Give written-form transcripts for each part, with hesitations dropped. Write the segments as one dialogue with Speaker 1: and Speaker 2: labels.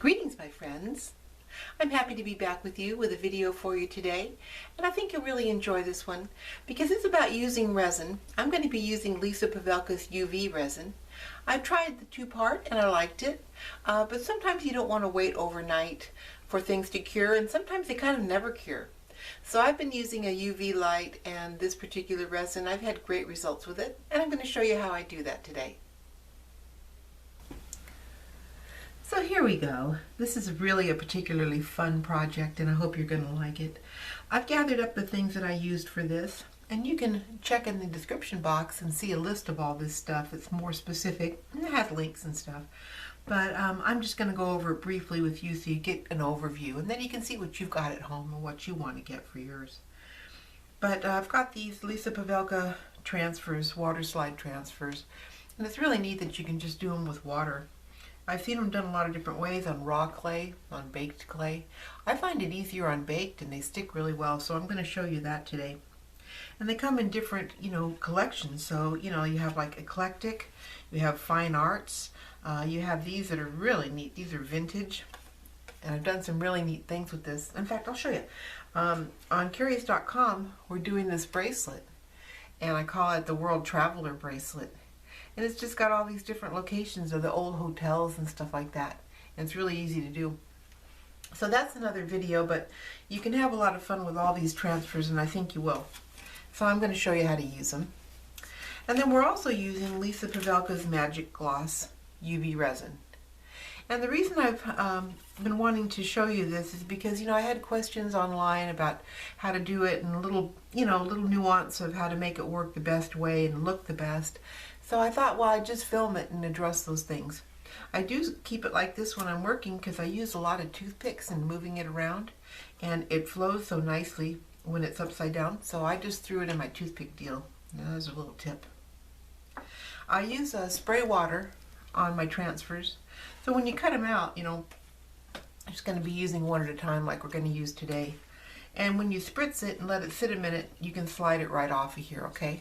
Speaker 1: Greetings, my friends. I'm happy to be back with you with a video for you today, and I think you'll really enjoy this one because it's about using resin. I'm going to be using Lisa Pavelka's UV resin. I tried the two-part and I liked it, but sometimes you don't want to wait overnight for things to cure, and sometimes they kind of never cure. So I've been using a UV light and this particular resin. I've had great results with it, and I'm going to show you how I do that today. So here we go. This is really a particularly fun project and I hope you're going to like it. I've gathered up the things that I used for this, and you can check in the description box and see a list of all this stuff. It's more specific and it has links and stuff. But I'm just going to go over it briefly with you so you get an overview, and then you can see what you've got at home and what you want to get for yours. But I've got these Lisa Pavelka transfers, water slide transfers, and it's really neat that you can just do them with water. I've seen them done a lot of different ways, on raw clay, on baked clay. I find it easier on baked and they stick really well, so I'm going to show you that today. And they come in different, collections. So, you have like eclectic, you have fine arts, you have these that are really neat. These are vintage, and I've done some really neat things with this. In fact, I'll show you. On Curious.com, we're doing this bracelet, and I call it the World Traveler Bracelet. And it's just got all these different locations of the old hotels and stuff like that. And it's really easy to do. So that's another video, but you can have a lot of fun with all these transfers, and I think you will. So I'm going to show you how to use them. And then we're also using Lisa Pavelka's Magic Gloss UV resin. And the reason I've been wanting to show you this is because, I had questions online about how to do it and a little nuance of how to make it work the best way and look the best. So I thought, well, I'd just film it and address those things. I do keep it like this when I'm working because I use a lot of toothpicks and moving it around, and it flows so nicely when it's upside down. So I just threw it in my toothpick deal. Now, there's a little tip. I use spray water on my transfers. So when you cut them out, I'm just going to be using one at a time like we're going to use today. And when you spritz it and let it sit a minute, you can slide it right off of here, okay?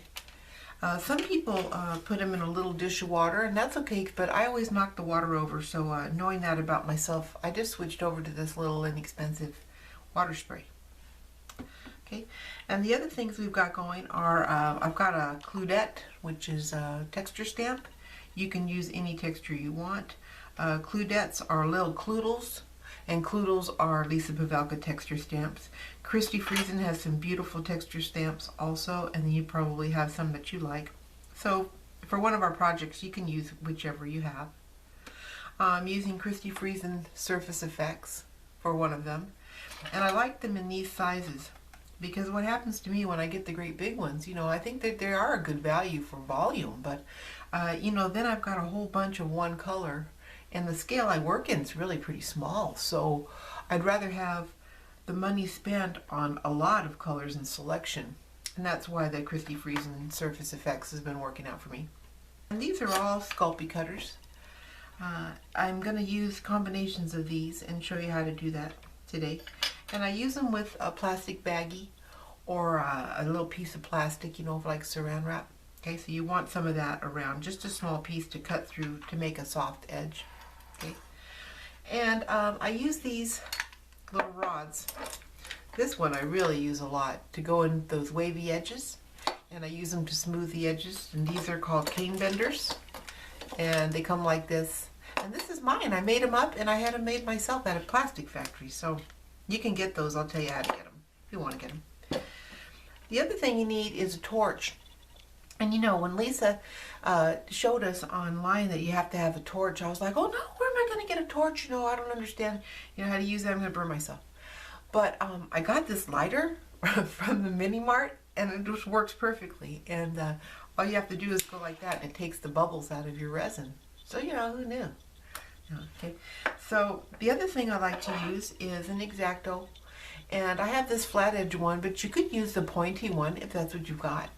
Speaker 1: Some people put them in a little dish of water, and that's okay, but I always knock the water over, so knowing that about myself, I just switched over to this little inexpensive water spray. Okay, and the other things we've got going are, I've got a Claudette, which is a texture stamp. You can use any texture you want. Claudettes are little cloodles, and cloodles are Lisa Pavelka texture stamps. Christy Friesen has some beautiful texture stamps also, and then you probably have some that you like. So for one of our projects, you can use whichever you have. I'm using Christy Friesen Surface Effects for one of them, and I like them in these sizes because what happens to me when I get the great big ones, I think that they are a good value for volume, but then I've got a whole bunch of one color, and the scale I work in is really pretty small, so I'd rather have the money spent on a lot of colors and selection, and that's why the Christy Friesen Surface Effects has been working out for me. And these are all Sculpey cutters. I'm going to use combinations of these and show you how to do that today. And I use them with a plastic baggie or a little piece of plastic, like saran wrap. Okay, so you want some of that around, just a small piece to cut through to make a soft edge. Okay, and I use these little rods. This one I really use a lot to go in those wavy edges, and I use them to smooth the edges, and these are called Canebenders, and they come like this. And this is mine. I made them up, and I had them made myself at a plastic factory, so you can get those. I'll tell you how to get them if you want to get them. The other thing you need is a torch. And when Lisa showed us online that you have to have a torch, I was like, oh no, where am I going to get a torch? I don't understand how to use that. I'm going to burn myself. But I got this lighter from the mini mart, and it just works perfectly. And all you have to do is go like that, and it takes the bubbles out of your resin. So who knew? Okay. So the other thing I like to use is an X-Acto, and I have this flat edge one, but you could use the pointy one if that's what you've got.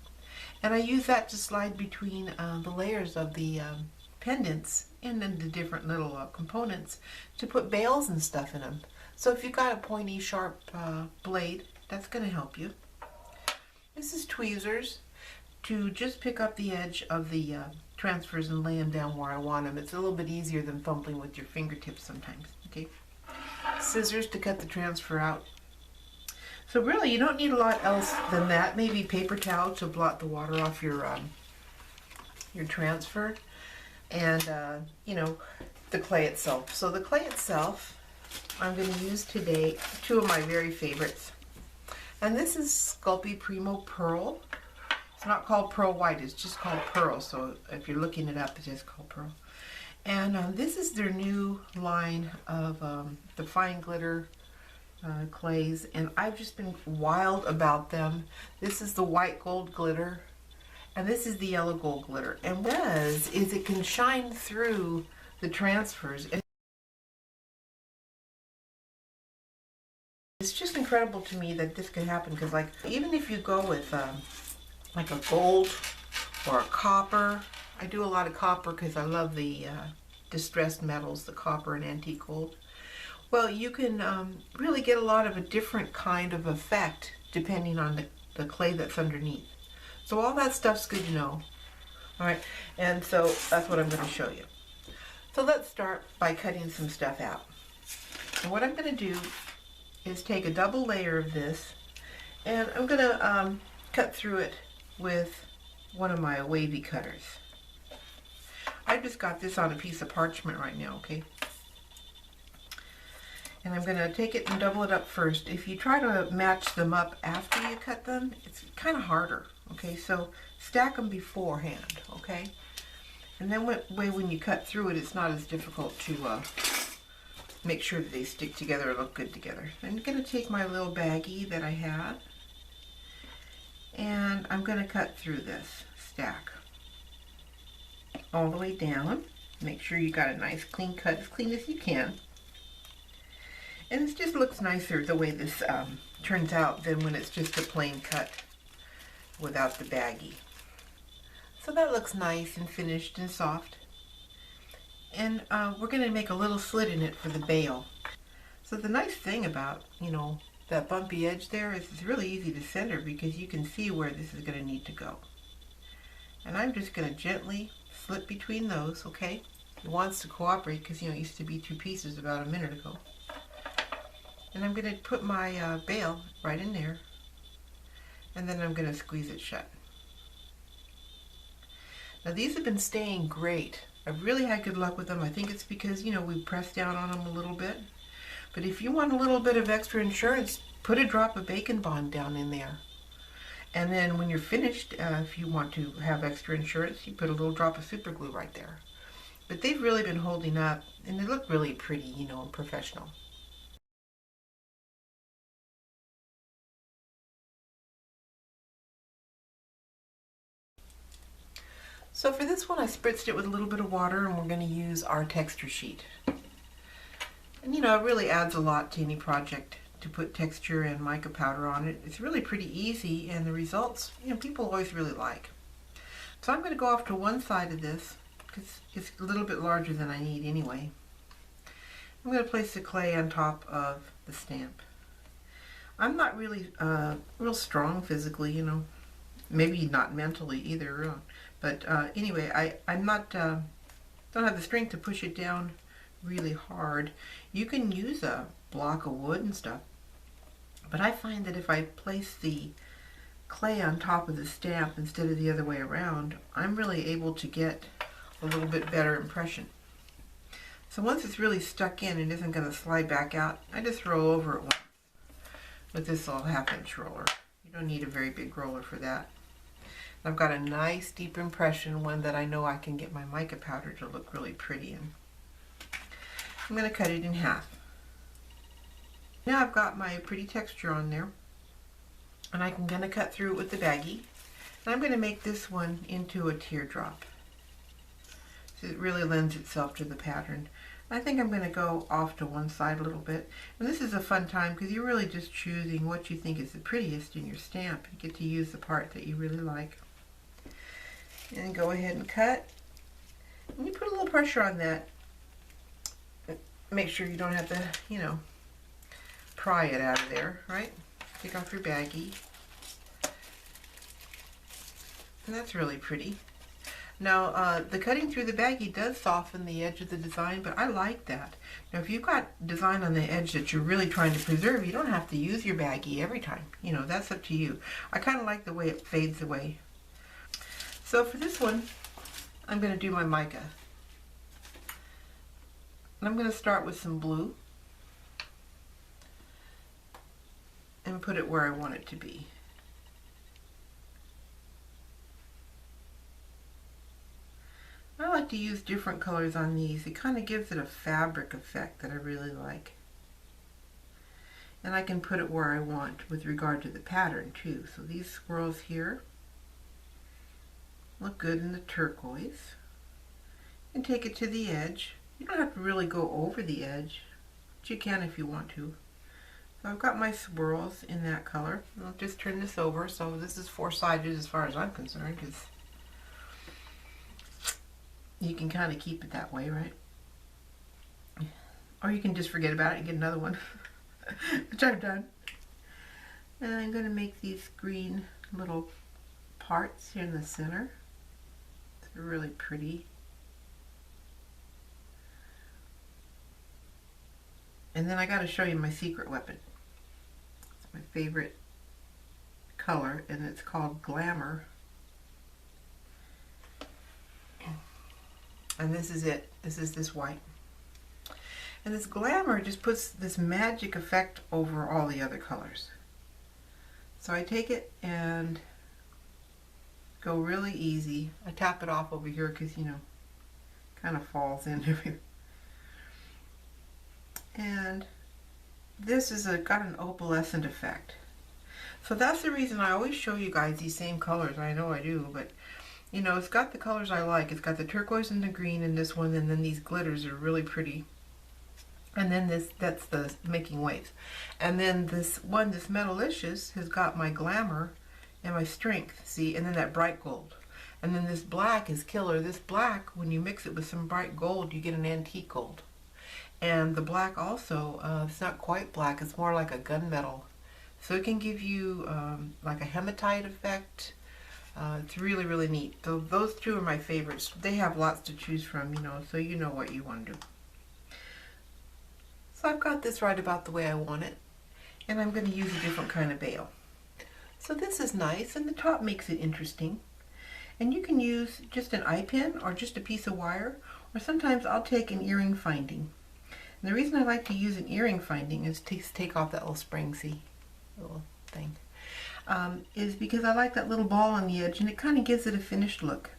Speaker 1: And I use that to slide between the layers of the pendants and then the different little components to put bails and stuff in them. So if you've got a pointy, sharp blade, that's going to help you. This is tweezers to just pick up the edge of the transfers and lay them down where I want them. It's a little bit easier than fumbling with your fingertips sometimes. Okay, scissors to cut the transfer out. So really, you don't need a lot else than that. Maybe paper towel to blot the water off your transfer, and you know, the clay itself. So the clay itself, I'm going to use today two of my very favorites, and this is Sculpey Primo Pearl. It's not called Pearl White; it's just called Pearl. So if you're looking it up, it's just called Pearl. And this is their new line of the fine glitter clays, and I've just been wild about them. This is the white gold glitter, and this is the yellow gold glitter. And what it does is it can shine through the transfers. And it's just incredible to me that this can happen, because like even if you go with like a gold or a copper, I do a lot of copper because I love the distressed metals, the copper and antique gold. Well, you can really get a lot of a different kind of effect depending on the clay that's underneath. So all that stuff's good to know. All right, and so that's what I'm going to show you. So let's start by cutting some stuff out. And what I'm going to do is take a double layer of this, and I'm going to cut through it with one of my wavy cutters. I just got this on a piece of parchment right now, okay? And I'm going to take it and double it up first. If you try to match them up after you cut them, it's kind of harder, okay? So stack them beforehand, okay? And then when you cut through it, it's not as difficult to make sure that they stick together or look good together. I'm going to take my little baggie that I have, and I'm going to cut through this stack all the way down. Make sure you got a nice clean cut, as clean as you can. And it just looks nicer the way this turns out than when it's just a plain cut without the baggie. So that looks nice and finished and soft. And we're going to make a little slit in it for the bail. So the nice thing about, you know, that bumpy edge there is it's really easy to center because you can see where this is going to need to go. And I'm just going to gently slit between those, okay? It wants to cooperate because, you know, it used to be two pieces about a minute ago. And I'm going to put my bail right in there, and then I'm going to squeeze it shut. Now these have been staying great. I've really had good luck with them. I think it's because, you know, we pressed down on them a little bit. But if you want a little bit of extra insurance, put a drop of Bacon Bond down in there. And then when you're finished, if you want to have extra insurance, you put a little drop of super glue right there. But they've really been holding up, and they look really pretty, you know, and professional. So for this one, I spritzed it with a little bit of water, and we're going to use our texture sheet. And you know, it really adds a lot to any project to put texture and mica powder on it. It's really pretty easy, and the results, you know, people always really like. So I'm going to go off to one side of this because it's a little bit larger than I need anyway. I'm going to place the clay on top of the stamp. I'm not really real strong physically, you know, maybe not mentally either. But anyway, I'm not, don't have the strength to push it down really hard. You can use a block of wood and stuff, but I find that if I place the clay on top of the stamp instead of the other way around, I'm really able to get a little bit better impression. So once it's really stuck in and isn't going to slide back out, I just roll over it once with this little 1/2-inch roller. You don't need a very big roller for that. I've got a nice deep impression, one that I know I can get my mica powder to look really pretty in. I'm going to cut it in half. Now I've got my pretty texture on there, and I'm going to cut through it with the baggie. And I'm going to make this one into a teardrop. So it really lends itself to the pattern. I think I'm going to go off to one side a little bit. And this is a fun time because you're really just choosing what you think is the prettiest in your stamp. You get to use the part that you really like. And go ahead and cut. And you put a little pressure on that. Make sure you don't have to, you know, pry it out of there, right? Take off your baggie. And that's really pretty. Now, the cutting through the baggie does soften the edge of the design, but I like that. Now, if you've got design on the edge that you're really trying to preserve, you don't have to use your baggie every time. You know, that's up to you. I kind of like the way it fades away. So for this one, I'm going to do my mica. And I'm going to start with some blue and put it where I want it to be. I like to use different colors on these. It kind of gives it a fabric effect that I really like. And I can put it where I want with regard to the pattern too. So these swirls here look good in the turquoise. And take it to the edge. You don't have to really go over the edge, but you can if you want to. So I've got my swirls in that color. I'll just turn this over. So this is four-sided as far as I'm concerned, because you can kind of keep it that way, right? Or you can just forget about it and get another one, which I've done. And I'm going to make these green little parts here in the center. They're really pretty. And then I got to show you my secret weapon. It's my favorite color, and it's called Glamour. And this is it. This is this white. And this Glamour just puts this magic effect over all the other colors. So I take it and go really easy. I tap it off over here because, you know, kind of falls in everywhere. And this is got an opalescent effect. So that's the reason I always show you guys these same colors. I know I do, but you know, it's got the colors I like. It's got the turquoise and the green in this one, and then these glitters are really pretty. And then that's the Making Waves. And then this one, this Metalicious, has got my Glamour and my Strength, see, and then that bright gold. And then this black is killer. This black, when you mix it with some bright gold, you get an antique gold. And the black also, it's not quite black, it's more like a gunmetal. So it can give you like a hematite effect. It's really, really neat. So those two are my favorites. They have lots to choose from, you know, so you know what you want to do. So I've got this right about the way I want it. And I'm going to use a different kind of bail. So this is nice, and the top makes it interesting. And you can use just an eye pin or just a piece of wire, or sometimes I'll take an earring finding. And the reason I like to use an earring finding is to take off that little spring, see, little thing, is because I like that little ball on the edge, and it kind of gives it a finished look.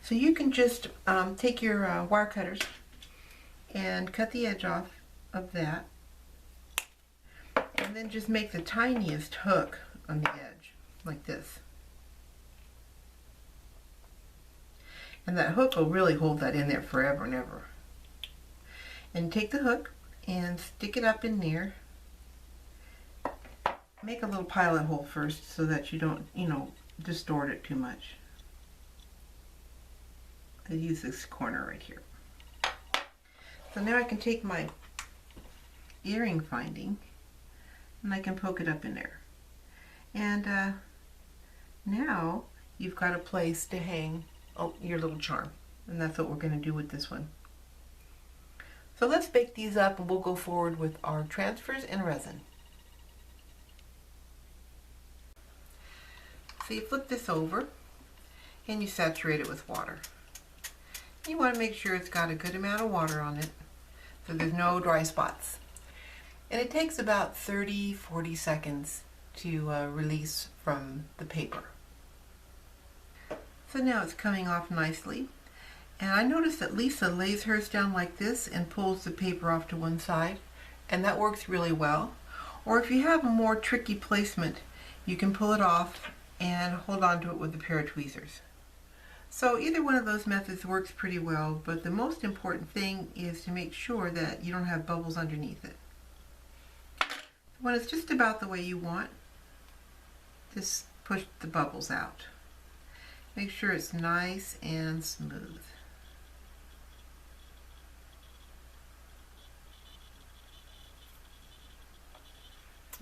Speaker 1: So you can just take your wire cutters and cut the edge off of that, and then just make the tiniest hook on the edge, like this. And that hook will really hold that in there forever and ever. And take the hook and stick it up in there. Make a little pilot hole first so that you don't, you know, distort it too much. I use this corner right here. So now I can take my earring finding and I can poke it up in there. And now you've got a place to hang your little charm. And that's what we're going to do with this one. So let's bake these up, and we'll go forward with our transfers and resin. So you flip this over and you saturate it with water. You want to make sure it's got a good amount of water on it so there's no dry spots. And it takes about 30-40 seconds to release from the paper. So now it's coming off nicely. And I noticed that Lisa lays hers down like this and pulls the paper off to one side, and that works really well. Or if you have a more tricky placement, you can pull it off and hold on to it with a pair of tweezers. So either one of those methods works pretty well, but the most important thing is to make sure that you don't have bubbles underneath it. When it's just about the way you want, just push the bubbles out. Make sure it's nice and smooth.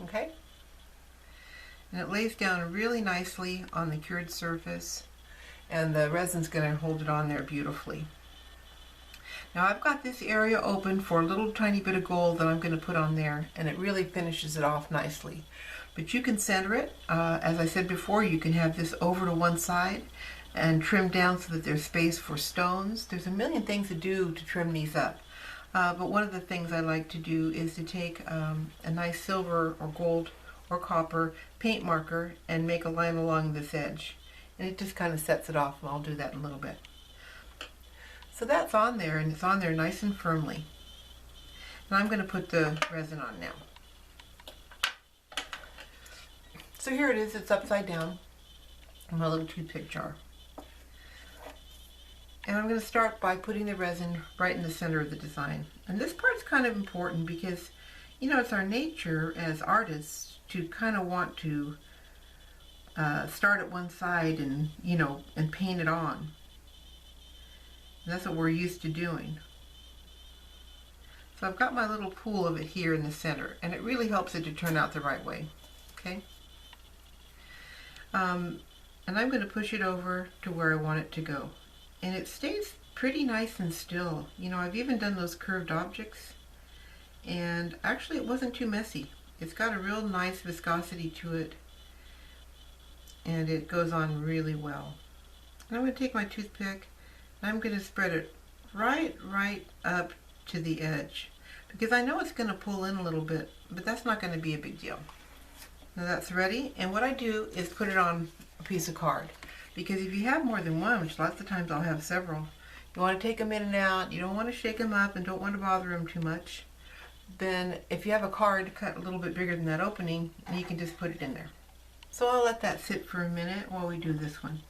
Speaker 1: Okay? And it lays down really nicely on the cured surface, and the resin's going to hold it on there beautifully. Now I've got this area open for a little tiny bit of gold that I'm going to put on there, and it really finishes it off nicely. But you can center it. As I said before, you can have this over to one side and trim down so that there's space for stones. There's a million things to do to trim these up. But one of the things I like to do is to take a nice silver or gold or copper paint marker and make a line along this edge. And it just kind of sets it off, and I'll do that in a little bit. So that's on there, and it's on there nice and firmly. And I'm going to put the resin on now. So here it is, it's upside down in my little toothpick jar. And I'm going to start by putting the resin right in the center of the design. And this part's kind of important because, you know, it's our nature as artists to kind of want to start at one side and, you know, and paint it on. And that's what we're used to doing. So I've got my little pool of it here in the center, and it really helps it to turn out the right way. Okay? And I'm going to push it over to where I want it to go. And it stays pretty nice and still. You know, I've even done those curved objects, and actually it wasn't too messy. It's got a real nice viscosity to it, and it goes on really well. And I'm going to take my toothpick, and I'm going to spread it right up to the edge, because I know it's going to pull in a little bit, but that's not going to be a big deal. Now that's ready, and what I do is put it on a piece of card, because if you have more than one, which lots of times I'll have several, you want to take them in and out, you don't want to shake them up and don't want to bother them too much, then if you have a card cut a little bit bigger than that opening, you can just put it in there. So I'll let that sit for a minute while we do this one.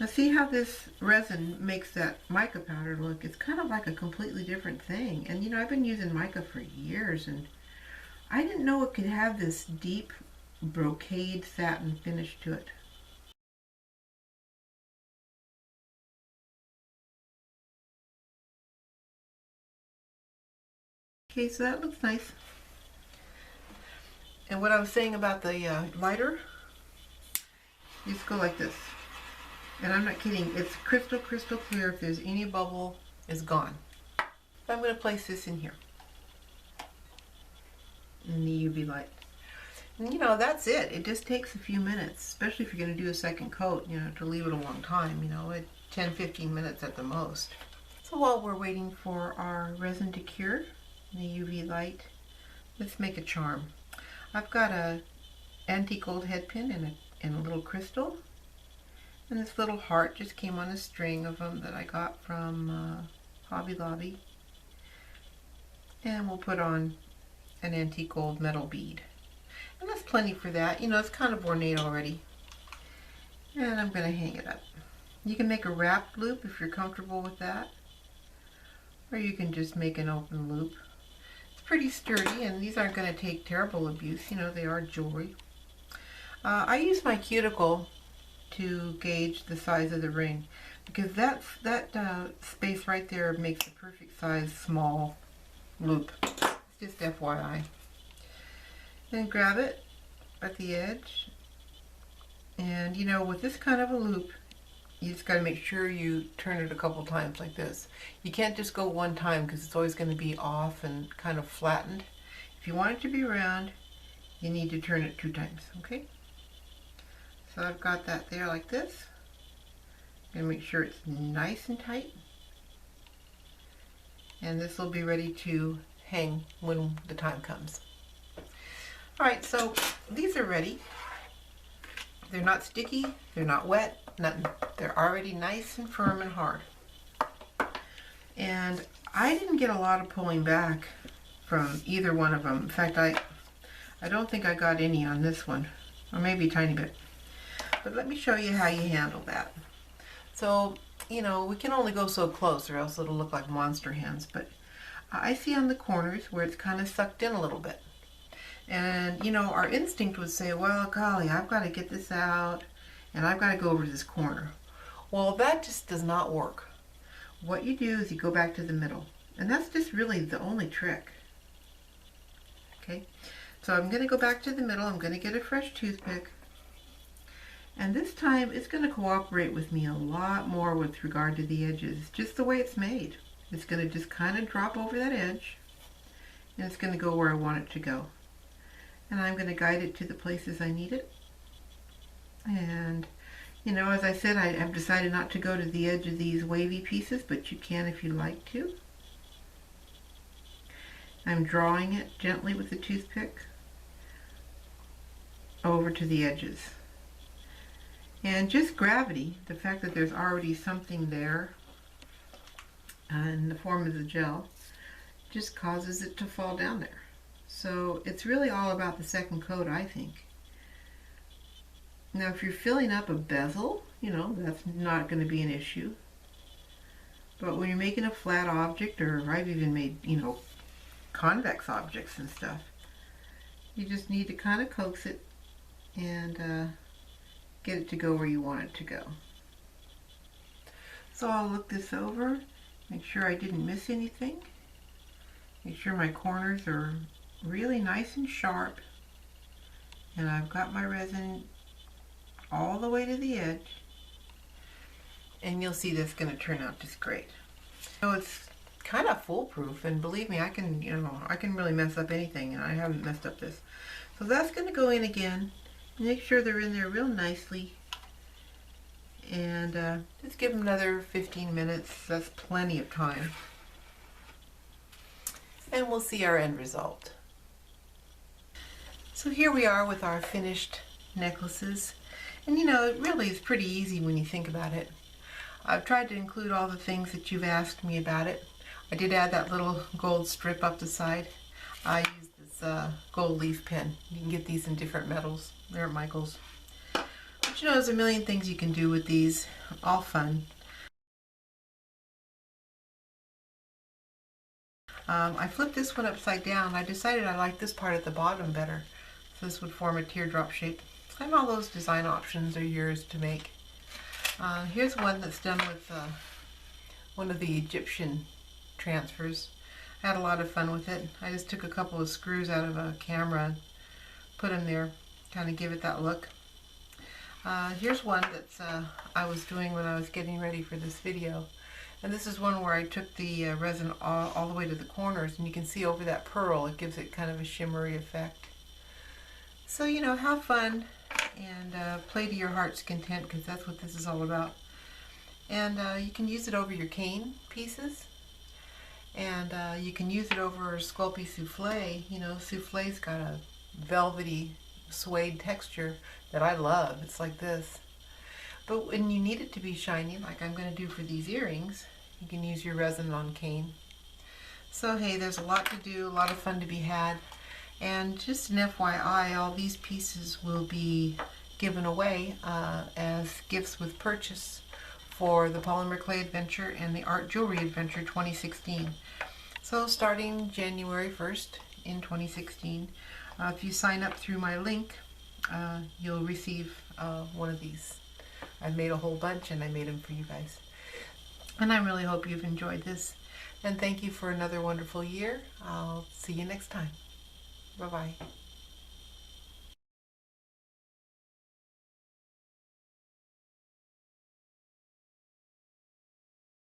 Speaker 1: Now see how this resin makes that mica powder look? It's kind of like a completely different thing. And you know, I've been using mica for years, and I didn't know it could have this deep brocade satin finish to it. Okay, so that looks nice. And what I was saying about the lighter, you just go like this. And I'm not kidding, it's crystal clear. If there's any bubble, it's gone. I'm going to place this in here in the UV light. And you know, that's it. It just takes a few minutes, especially if you're going to do a second coat, you know, to leave it a long time, you know, 10-15 minutes at the most. So while we're waiting for our resin to cure in the UV light, let's make a charm. I've got a antique gold head pin and a little crystal. And this little heart just came on a string of them that I got from Hobby Lobby. And we'll put on an antique gold metal bead. And that's plenty for that. You know, it's kind of ornate already. And I'm going to hang it up. You can make a wrapped loop if you're comfortable with that. Or you can just make an open loop. It's pretty sturdy, and these aren't going to take terrible abuse. You know, they are jewelry. I use my cuticle to gauge the size of the ring, because that space right there makes a perfect size small loop. It's just FYI. Then grab it at the edge, and you know, with this kind of a loop, you just got to make sure you turn it a couple times like this. You can't just go one time, because it's always going to be off and kind of flattened. If you want it to be round, you need to turn it 2 times, okay? So I've got that there like this. And make sure it's nice and tight. And this will be ready to hang when the time comes. Alright, so these are ready. They're not sticky, they're not wet, nothing. They're already nice and firm and hard. And I didn't get a lot of pulling back from either one of them. In fact, I don't think I got any on this one, or maybe a tiny bit. But let me show you how you handle that. So, you know, we can only go so close or else it'll look like monster hands, but I see on the corners where it's kind of sucked in a little bit. And, you know, our instinct would say, well, golly, I've got to get this out, and I've got to go over to this corner. Well, that just does not work. What you do is you go back to the middle, and that's just really the only trick. Okay, so I'm going to go back to the middle. I'm going to get a fresh toothpick, And this time it's going to cooperate with me a lot more with regard to the edges, just the way it's made. It's going to just kind of drop over that edge, and it's going to go where I want it to go. And I'm going to guide it to the places I need it. And you know, as I said, I have decided not to go to the edge of these wavy pieces, but you can if you like to. I'm drawing it gently with the toothpick over to the edges. And just gravity, the fact that there's already something there in the form of the gel, just causes it to fall down there. So it's really all about the second coat, I think. Now if you're filling up a bezel, you know, that's not going to be an issue. But when you're making a flat object, or I've even made, you know, convex objects and stuff, you just need to kind of coax it and get it to go where you want it to go. So I'll look this over, make sure I didn't miss anything, make sure my corners are really nice and sharp, and I've got my resin all the way to the edge, and you'll see this is going to turn out just great. So it's kind of foolproof, and believe me, I can, you know, I can really mess up anything, and I haven't messed up this. So that's going to go in again. Make sure they're in there real nicely, and just give them another 15 minutes. That's plenty of time, and we'll see our end result. So here we are with our finished necklaces. And you know, it really is pretty easy when you think about it. I've tried to include all the things that you've asked me about it. I did add that little gold strip up the side. I used this gold leaf pen. You can get these in different metals. They're at Michael's. But you know, there's a million things you can do with these. All fun. I flipped this one upside down. I decided I liked this part at the bottom better. So this would form a teardrop shape. And all those design options are yours to make. Here's one that's done with one of the Egyptian transfers. I had a lot of fun with it. I just took a couple of screws out of a camera and put them there, kind of give it that look. Here's one that's I was doing when I was getting ready for this video. And this is one where I took the resin all the way to the corners, and you can see over that pearl, it gives it kind of a shimmery effect. So, you know, have fun and play to your heart's content, because that's what this is all about. And you can use it over your cane pieces, and you can use it over Sculpey souffle. You know, souffle's got a velvety suede texture that I love. It's like this. But when you need it to be shiny, like I'm going to do for these earrings, you can use your resin on cane. So hey, there's a lot to do, a lot of fun to be had. And just an FYI, all these pieces will be given away as gifts with purchase for the Polymer Clay Adventure and the Art Jewelry Adventure 2016. So starting January 1st in 2016, if you sign up through my link, you'll receive one of these. I've made a whole bunch, and I made them for you guys. And I really hope you've enjoyed this. And thank you for another wonderful year. I'll see you next time. Bye-bye.